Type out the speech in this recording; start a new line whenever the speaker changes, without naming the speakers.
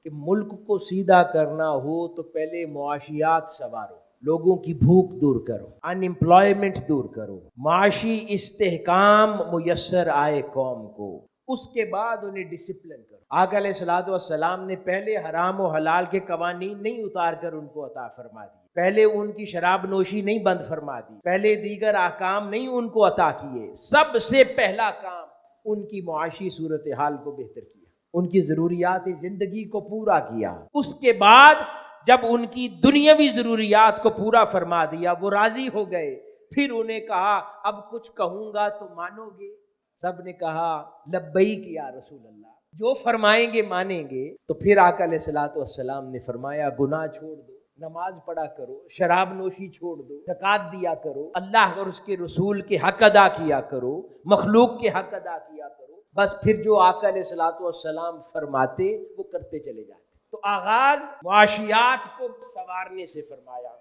کہ ملک کو سیدھا کرنا ہو تو پہلے معاشیات سنوارو، لوگوں کی بھوک دور کرو، ان امپلائمنٹ دور کرو، معاشی استحکام میسر آئے قوم کو، اس کے بعد انہیں ڈسپلن کرو۔ آقا علیہ الصلوۃ والسلام نے پہلے حرام و حلال کے قوانین نہیں اتار کر ان کو عطا فرما دی، پہلے ان کی شراب نوشی نہیں بند فرما دی، پہلے دیگر احکام نہیں ان کو عطا کیے، سب سے پہلا کام ان کی معاشی صورتحال کو بہتر کیا، ان کی ضروریات زندگی کو پورا کیا۔ اس کے بعد جب ان کی دنیاوی ضروریات کو پورا فرما دیا، وہ راضی ہو گئے، پھر انہیں کہا اب کچھ کہوں گا تو مانو گے؟ سب نے کہا لبیک یا رسول اللہ، جو فرمائیں گے مانیں گے۔ تو پھر آقا علیہ الصلوۃ والسلام نے فرمایا گناہ چھوڑ دو، نماز پڑھا کرو، شراب نوشی چھوڑ دو، زکوٰۃ دیا کرو، اللہ اور اس کے رسول کے حق ادا کیا کرو، مخلوق کے حق ادا کیا کرو، بس پھر جو آقا علیہ الصلوۃ والسلام فرماتے وہ کرتے چلے جاتے۔ تو آغاز معاشیات کو سنوارنے سے فرمایا۔